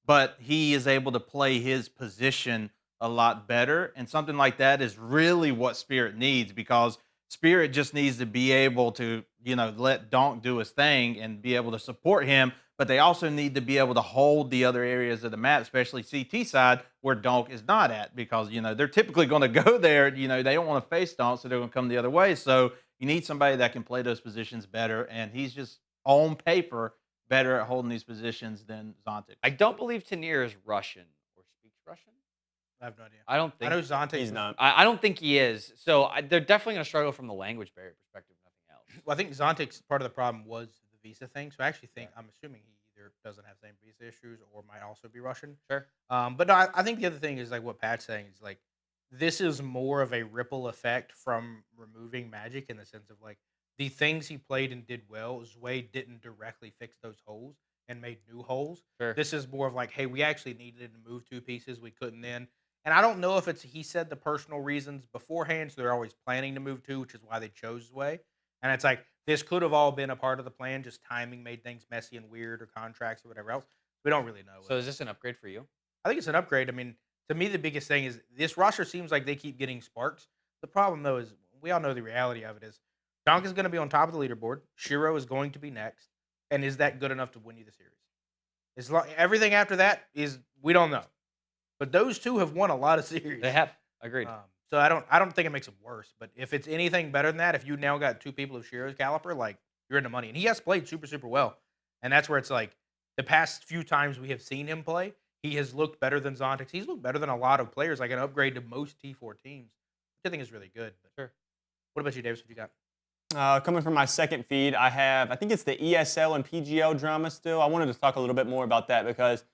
but he is able to play his position a lot better, and something like that is really what Spirit needs, because Spirit just needs to be able to, let Donk do his thing and be able to support him, but they also need to be able to hold the other areas of the map, especially CT side where Donk is not at, because they're typically going to go there. They don't want to face Donk, so they're going to come the other way. So you need somebody that can play those positions better, and he's just on paper better at holding these positions than Zontic. I don't believe Tanier is Russian or speaks Russian. I have no idea. I don't I know think Zontic. He's not. I don't think he is. So they're definitely going to struggle from the language barrier perspective, if nothing else. Well, I think Zontic's part of the problem was the visa thing. So I actually think I'm assuming he either doesn't have the same visa issues or might also be Russian. Sure. But no, I think the other thing is like what Pat's saying is like this is more of a ripple effect from removing Magic in the sense of like the things he played and did well. Zwei didn't directly fix those holes and made new holes. Sure. This is more of like, hey, we actually needed to move 2 pieces. We couldn't then. And I don't know if it's he said the personal reasons beforehand, so they're always planning to move 2, which is why they chose Zwei. And it's like this could have all been a part of the plan, just timing made things messy and weird, or contracts or whatever else. We don't really know. So is this an upgrade for you? I think it's an upgrade. I mean, to me, the biggest thing is this roster seems like they keep getting sparks. The problem, though, is we all know the reality of it is Donk is going to be on top of the leaderboard. Shiro is going to be next. And is that good enough to win you the series? Everything after that is we don't know. But those two have won a lot of series. They have. Agreed. So I don't think it makes it worse. But if it's anything better than that, if you now got 2 people of Shiro's caliber, like you're in the money. And he has played super, super well. And that's where it's like the past few times we have seen him play, he has looked better than Zontix. He's looked better than a lot of players, like an upgrade to most T4 teams, which I think is really good. But Sure. What about you, Davis? What you got? Coming from my second feed, I think it's the ESL and PGL drama still. I wanted to talk a little bit more about that because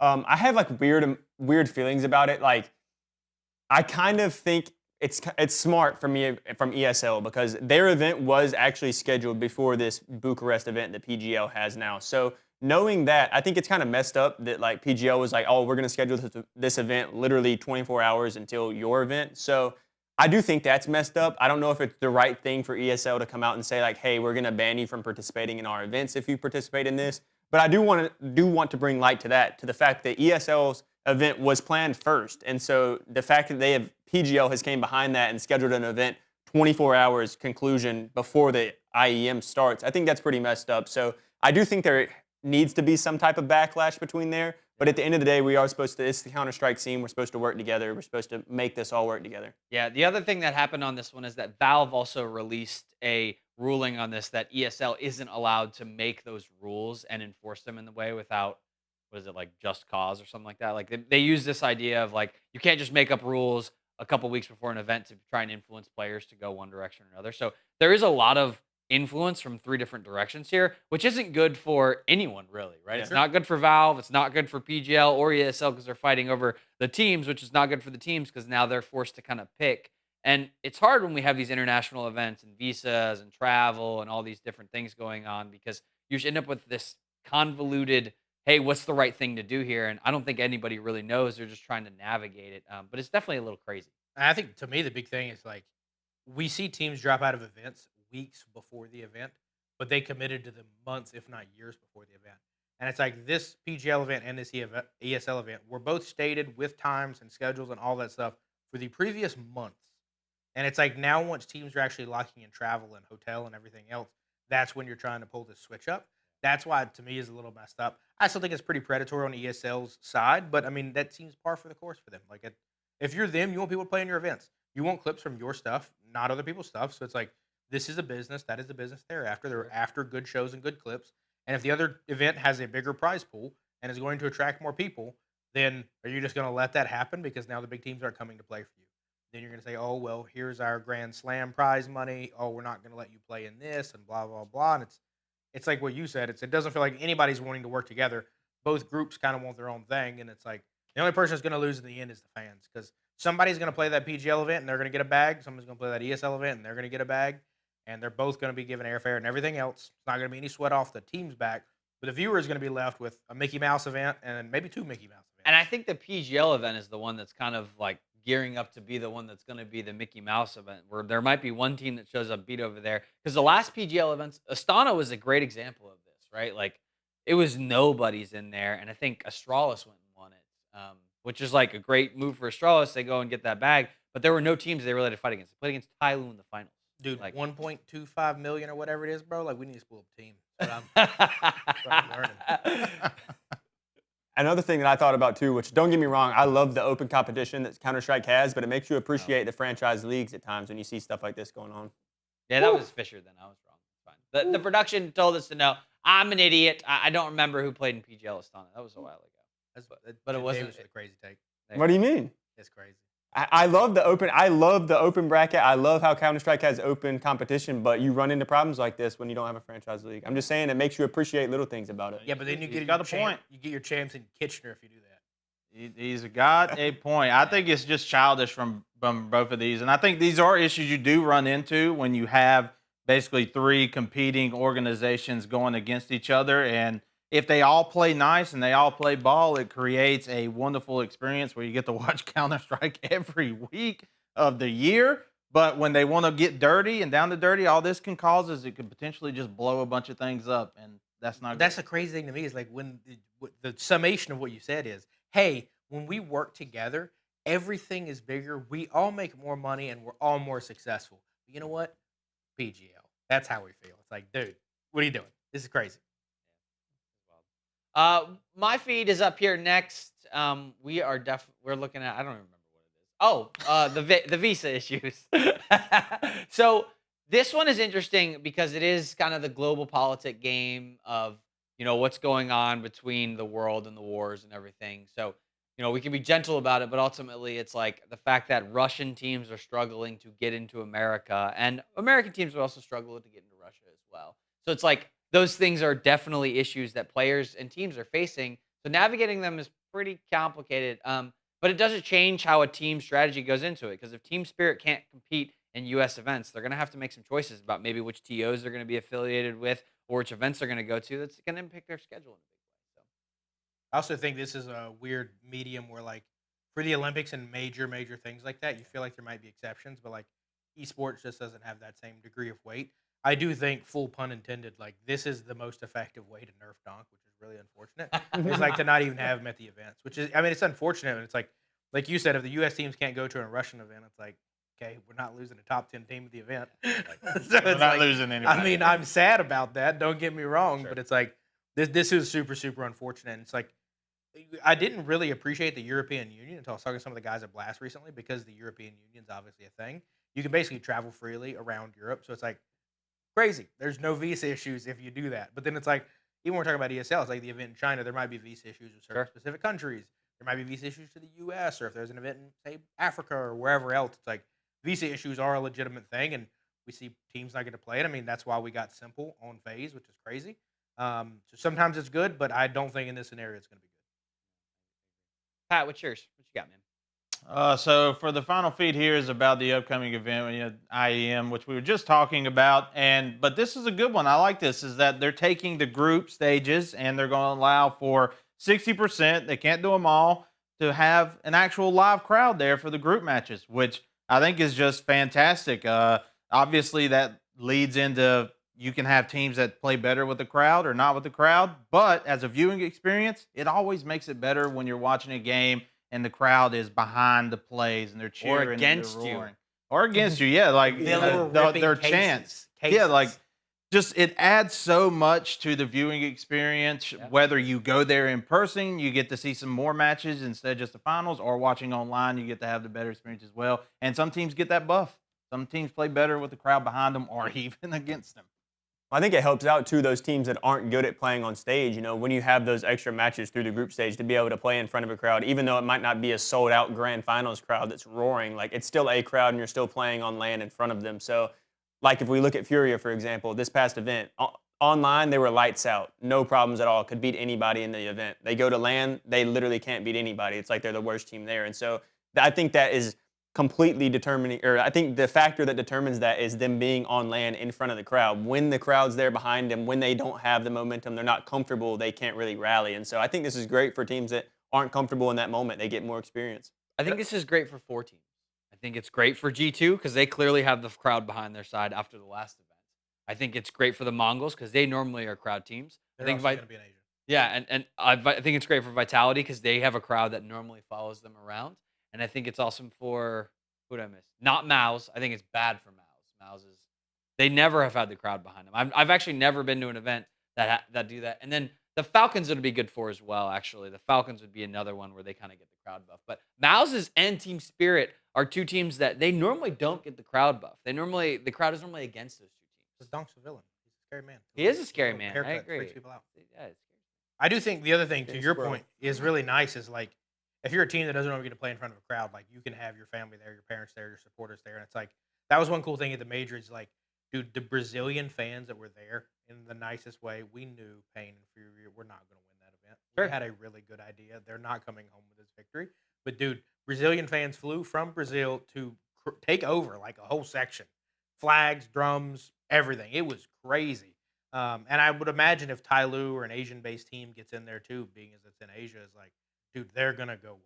I have like weird feelings about it. Like, I kind of think it's smart for me from ESL because their event was actually scheduled before this Bucharest event that PGL has now. So knowing that, I think it's kind of messed up that like PGL was like, oh, we're going to schedule this event literally 24 hours until your event. So I do think that's messed up. I don't know if it's the right thing for ESL to come out and say like, hey, we're going to ban you from participating in our events if you participate in this. But I do want to bring light to that, to the fact that ESL's event was planned first. And so the fact that PGL has came behind that and scheduled an event 24 hours conclusion before the IEM starts, I think that's pretty messed up. So I do think there needs to be some type of backlash between there. But at the end of the day, we are supposed to, it's the Counter-Strike scene. We're supposed to work together. We're supposed to make this all work together. Yeah, the other thing that happened on this one is that Valve also released a ruling on this that ESL isn't allowed to make those rules and enforce them in the way without, what is it, like just cause or something like that? Like they use this idea of like, you can't just make up rules a couple weeks before an event to try and influence players to go one direction or another. So there is a lot of influence from 3 different directions here, which isn't good for anyone really, right? Yeah. It's not good for Valve. It's not good for PGL or ESL because they're fighting over the teams, which is not good for the teams because now they're forced to kind of pick. And it's hard when we have these international events and visas and travel and all these different things going on because you end up with this convoluted, hey, what's the right thing to do here? And I don't think anybody really knows. They're just trying to navigate it. But it's definitely a little crazy. And I think to me the big thing is like we see teams drop out of events weeks before the event, but they committed to them months, if not years before the event. And it's like this PGL event and this ESL event were both stated with times and schedules and all that stuff for the previous months. And it's like now once teams are actually locking in travel and hotel and everything else, that's when you're trying to pull this switch up. That's why to me is a little messed up. I still think it's pretty predatory on ESL's side, but I mean that seems par for the course for them. Like if you're them, you want people to play in your events. You want clips from your stuff, not other people's stuff. So it's like this is a business. That is a business they're after. They're after good shows and good clips. And if the other event has a bigger prize pool and is going to attract more people, then are you just going to let that happen because now the big teams aren't coming to play for you? Then you're going to say, oh, well, here's our Grand Slam prize money. Oh, we're not going to let you play in this and blah, blah, blah. And it's like what you said. It doesn't feel like anybody's wanting to work together. Both groups kind of want their own thing. And it's like the only person that's going to lose in the end is the fans because somebody's going to play that PGL event and they're going to get a bag. Somebody's going to play that ESL event and they're going to get a bag. And they're both going to be given airfare and everything else. It's not going to be any sweat off the team's back. But the viewer is going to be left with a Mickey Mouse event and maybe 2 Mickey Mouse events. And I think the PGL event is the one that's kind of like gearing up to be the one that's going to be the Mickey Mouse event, where there might be one team that shows up beat over there. Because the last PGL events, Astana was a great example of this, right? Like it was nobody's in there, and I think Astralis went and won it, which is like a great move for Astralis. They go and get that bag, but there were no teams they really had to fight against. They played against Tyloo in the finals. Dude, Like 1.25 million or whatever it is, bro. Like we need to split up a team. That's what I'm learning. Another thing that I thought about too, which don't get me wrong, I love the open competition that Counter-Strike has, but it makes you appreciate the franchise leagues at times when you see stuff like this going on. Yeah, that was Fissure then. I was wrong. It's fine. The production told us to know. I'm an idiot. I don't remember who played in PGL Astana. That was a while ago. But it wasn't. Davis with a crazy take. What do you mean? It's crazy. I love the open. I love the open bracket. I love how Counter-Strike has open competition, but you run into problems like this when you don't have a franchise league. I'm just saying it makes you appreciate little things about it. Yeah, but then you get got a point. You get your champs in Kitchener if you do that. He's got a point. I think it's just childish from both of these. And I think these are issues you do run into when you have basically 3 competing organizations going against each other. And if they all play nice and they all play ball, it creates a wonderful experience where you get to watch Counter-Strike every week of the year. But when they want to get dirty and down to dirty, all this can cause is it could potentially just blow a bunch of things up. And that's not That's good. the crazy thing to me is like when the summation of what you said is, hey, when we work together, everything is bigger. We all make more money and we're all more successful. But you know what? PGL. That's how we feel. It's like, dude, what are you doing? This is crazy. My feed is up here next. We're looking at. I don't remember what it is. Oh, the visa issues. So this one is interesting because it is kind of the global politic game of what's going on between the world and the wars and everything. So we can be gentle about it, but ultimately it's like the fact that Russian teams are struggling to get into America, and American teams will also struggle to get into Russia as well. So it's like those things are definitely issues that players and teams are facing. So navigating them is pretty complicated. But it doesn't change how a team strategy goes into it. Because if Team Spirit can't compete in U.S. events, they're going to have to make some choices about maybe which TOs they're going to be affiliated with or which events they're going to go to. That's going to impact their schedule in a big way. So. I also think this is a weird medium where, like, for the Olympics and major things like that, you feel like there might be exceptions, but like esports just doesn't have that same degree of weight. I do think, full pun intended, like this is the most effective way to nerf Donk, which is really unfortunate. It's like to not even have him at the events, which is, I mean, it's unfortunate. And it's like you said, if the U.S. teams can't go to a Russian event, it's like, okay, we're not losing a top 10 team at the event. So We're not losing anybody. I mean, I'm sad about that. Don't get me wrong, Sure. but it's like this is super unfortunate. And it's like I didn't really appreciate the European Union until I was talking to some of the guys at Blast recently, because the European Union's obviously a thing. You can basically travel freely around Europe, so it's like crazy. There's no visa issues if you do that. But then it's like, even when we're talking about ESL, it's like the event in China, there might be visa issues with certain specific countries. There might be visa issues to the U.S., or if there's an event in, say, Africa or wherever else. It's like visa issues are a legitimate thing, and we see teams not get to play it. I mean, that's why we got Simple on Faze, which is crazy. So sometimes it's good, but I don't think in this scenario it's going to be good. Pat, what's yours? What you got, man? So for the final feed here is about the upcoming event, IEM, which we were just talking about. But this is a good one. I like this, is that they're taking the group stages and they're going to allow for 60%. They can't do them all, to have an actual live crowd there for the group matches, which I think is just fantastic. Obviously, that leads into you can have teams that play better with the crowd or not with the crowd. But as a viewing experience, it always makes it better when you're watching a game and the crowd is behind the plays and they're cheering Or against and they're you. roaring. Or against you, yeah, like their chants. Yeah, like just it adds so much to the viewing experience. Yeah. Whether you go there in person, you get to see some more matches instead of just the finals, or watching online, you get to have the better experience as well. And some teams get that buff. Some teams play better with the crowd behind them or even against them. I think it helps out, too, those teams that aren't good at playing on stage. When you have those extra matches through the group stage, to be able to play in front of a crowd, even though it might not be a sold-out grand finals crowd that's roaring, like it's still a crowd and you're still playing on LAN in front of them. So, like if we look at Furia, for example, this past event, online they were lights out, no problems at all, could beat anybody in the event. They go to LAN, they literally can't beat anybody. It's like they're the worst team there. And so I think that is completely determining, or I think the factor that determines that is them being on LAN in front of the crowd. When the crowd's there behind them, when they don't have the momentum, they're not comfortable, they can't really rally. And so I think this is great for teams that aren't comfortable in that moment. They get more experience. I think this is great for 4 teams. I think it's great for G2 because they clearly have the crowd behind their side after the last event. I think it's great for the Mongols because they normally are crowd teams. They're I think also going to be in Asia. Yeah, and I think it's great for Vitality because they have a crowd that normally follows them around. And I think it's awesome for, who did I miss? Not Mouse. I think it's bad for Mouse. Mouse is They never have had the crowd behind them. I've actually never been to an event that do that. And then the Falcons would be good for as well. Actually, the Falcons would be another one where they kind of get the crowd buff. But Mouses and Team Spirit are two teams that they normally don't get the crowd buff. The crowd is normally against those two teams. Because Donk's a villain. He's a scary man. He is a scary man. I Haircut agree. freaks people out. Yeah, it's scary. I do think the other thing, to Yeah, your squirrel. point, is really nice is like if you're a team that doesn't ever get to play in front of a crowd, like you can have your family there, your parents there, your supporters there, and it's like that was one cool thing at the major. Is like, dude, the Brazilian fans that were there in the nicest way, we knew Pain and Fury were not going to win that event. Sure. We had a really good idea. They're not coming home with this victory, but dude, Brazilian fans flew from Brazil to take over like a whole section, flags, drums, everything. It was crazy. And I would imagine if Tyloo or an Asian-based team gets in there too, being as it's in Asia, is like, dude, they're gonna go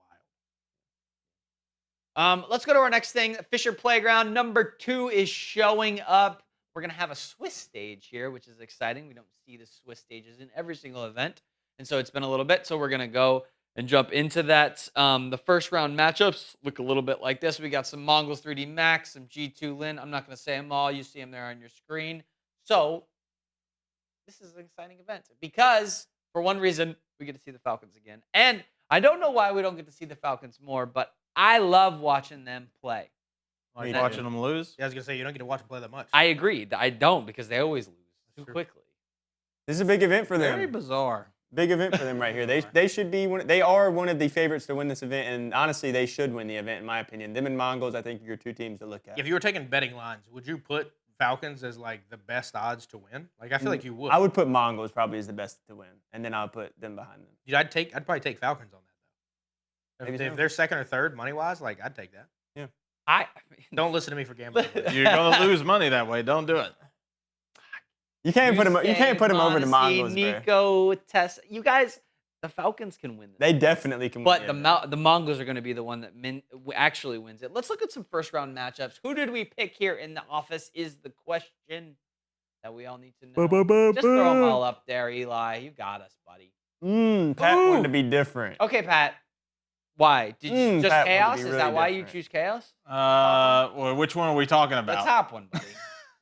wild. Let's go to our next thing. Fissure Playground number 2 is showing up. We're gonna have a Swiss stage here, which is exciting. We don't see the Swiss stages in every single event, and so it's been a little bit. So we're gonna go and jump into that. The first round matchups look a little bit like this. We got some Mongols 3D Max, some G2 Lin. I'm not gonna say them all. You see them there on your screen. So this is an exciting event because, for one reason, we get to see the Falcons again. And I don't know why we don't get to see the Falcons more, but I love watching them play. Like That- watching them lose. Yeah, I was gonna say you don't get to watch them play that much. I agree. I don't because they always lose too True. quickly. This is a big event for them. Very bizarre. Big event for them right here. They should be they are one of the favorites to win this event, and honestly, they should win the event in my opinion. Them and Mongols, I think, are your two teams to look at. If you were taking betting lines, would you put Falcons as like the best odds to win? Like I feel like you would. I would put Mongols probably as the best to win, and then I'll put them behind them. Dude, I'd probably take Falcons on that though. Maybe If so. they're second or third money wise, like I'd take that. I mean, Don't listen to me for gambling. You're gonna lose money that way. Don't do it. You can't put them. You can't put them over the Monacy, Mongols. Bro. Nico, Tess. You guys, the Falcons can win this. They definitely can But win. the Mongols are going to be the one that actually wins it. Let's look at some first round matchups. Who did we pick here in the office is the question that we all need to know. Just throw them all up there, Eli. You got us, buddy. Pat wanted to be different. Okay, Pat. Why? Did you just Pat wanted to chaos? be Is really that why you different. choose chaos? Well, which one are we talking about? The top one, buddy.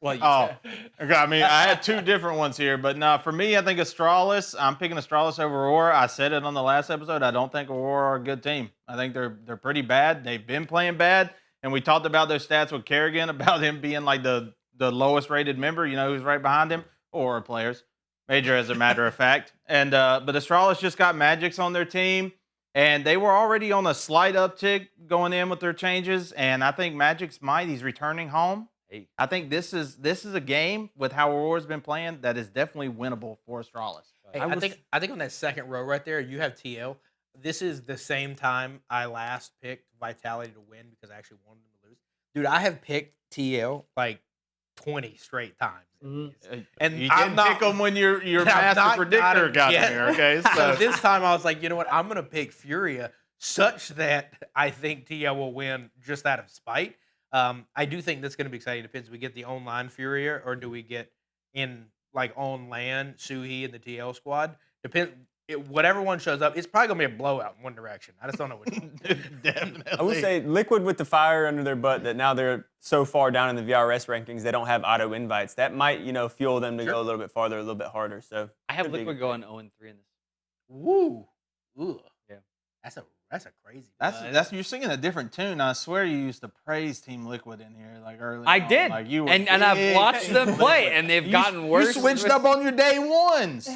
Well, you Oh, said. okay. I mean, I had two different ones here, but no, for me, I think Astralis. I'm picking Astralis over Aurora. I said it on the last episode. I don't think Aurora are a good team. I think they're pretty bad. They've been playing bad, and we talked about those stats with Kerrigan about him being like the lowest rated member. You know who's right behind him? Aurora players, Major as a matter of fact. And but Astralis just got Magics on their team. And they were already on a slight uptick going in with their changes. And I think Magic's might. He's returning home. Hey. I think this is a game with how Aurora's been playing that is definitely winnable for Astralis. Hey, I think on that second row right there, you have TL. This is the same time I last picked Vitality to win because I actually wanted them to lose. Dude, I have picked TL like 20 straight times. And you I'm didn't not- pick them when your I'm master not predictor got yet. here. Okay, So this time I was like, you know what? I'm going to pick Furia such that I think TL will win just out of spite. I do think that's going to be exciting. Depends. Do we get the online Furia or do we get in like on land Suhi and the TL squad? Depends. Whatever one shows up, it's probably going to be a blowout in one direction. I just don't know which one. definitely. I would say Liquid with the fire under their butt that now they're so far down in the VRS rankings they don't have auto invites. That might fuel them to Sure. go a little bit farther, a little bit harder. So I have could be Liquid good. going 0-3 in this. Woo. Ugh. Yeah. That's a crazy. That's you're singing a different tune. I swear you used to praise Team Liquid in here like early. I on. did. Like you were and I've big watched Team them play, Liquid. and they've gotten worse. You switched up on your day ones.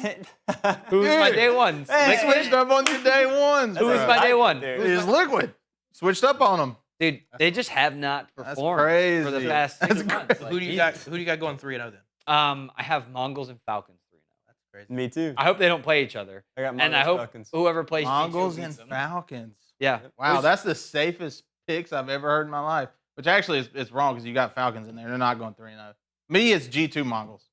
Who's my Dude. day ones? Hey, Liquid? switched up on your day ones. Who was bro. my day one? Dude. It's Liquid. Switched up on them. Dude, they just have not That's performed for the crazy. past 6 That's months. crazy. Who do you got? Who do you got going 3-0 then? I have Mongols and Falcons 3-0. That's crazy. Me too. I hope they don't play each other, I got and I Mongols, hope Falcons. whoever plays G2 Mongols beats and them. Falcons. Yeah. Wow, that's the safest picks I've ever heard in my life. Which actually is wrong because you got Falcons in there. They're not going 3-0. Me, it's G2 Mongols.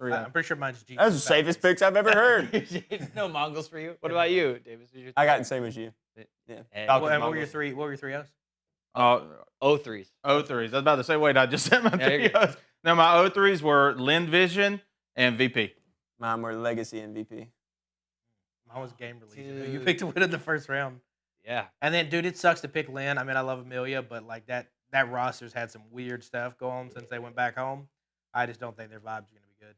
3-0. I'm pretty sure mine's G. That's the safest picks I've ever heard. No Mongols for you. What about you, Davis? Who's your I got three? the same as you. Yeah. Hey. Falcons, What were your Mongols. three? What were your 3-0s? 0-3s. 03s. I was about to say, wait, I just said my Yeah, you're 3 No, my 03s were Lin Vision and VP. Mine were Legacy and VP. Mine was game release. You Dude. picked to win in the first round. Yeah. And then, dude, it sucks to pick Lynn. I mean, I love Amelia, but like that roster's had some weird stuff going on since they went back home. I just don't think their vibes are gonna be good.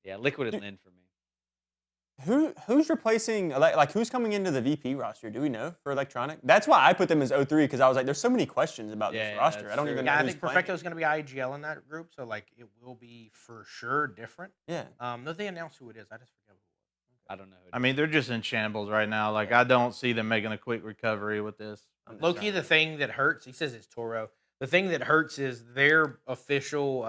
Yeah, Liquid and Lin for me. Who's replacing, like who's coming into the VP roster? Do we know for Electronic? That's why I put them as 0-3 because I was like, there's so many questions about Yeah, this yeah, roster. that's I don't true. even know Yeah, I who's think playing. Perfecto's gonna be IGL in that group, so like it will be for sure different. Yeah. No, they announced who it is. I just forget who it was. I don't know. Who it I is. mean, they're just in shambles right now. Like, I don't see them making a quick recovery with this. Low key, the thing that hurts, he says it's Toro. The thing that hurts is their official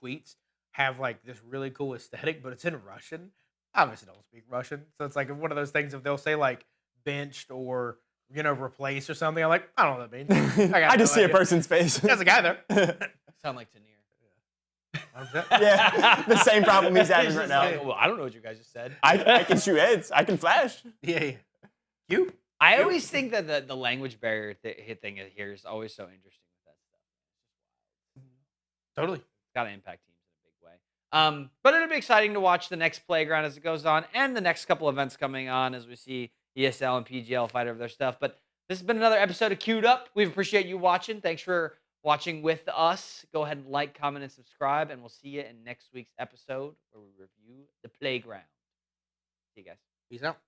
tweets have like this really cool aesthetic, but it's in Russian. I obviously don't speak Russian, so it's like one of those things. If they'll say like benched or replace or something, I'm like, I don't know what that means. I just see a person's face. There's a guy there. Sound like Tanier. Yeah, the same problem he's having He's right just now. like, well, I don't know what you guys just said. I can shoot heads. I can flash. Yeah. You? I always think that the language barrier thing here is always so interesting with that stuff. Totally. It's got to impact teams in a big way. But it'll be exciting to watch the next Playground as it goes on and the next couple events coming on as we see ESL and PGL fight over their stuff. But this has been another episode of Queued Up. We appreciate you watching. Thanks for watching with us. Go ahead and like, comment, and subscribe, and we'll see you in next week's episode where we review the Playground. See you guys. Peace out.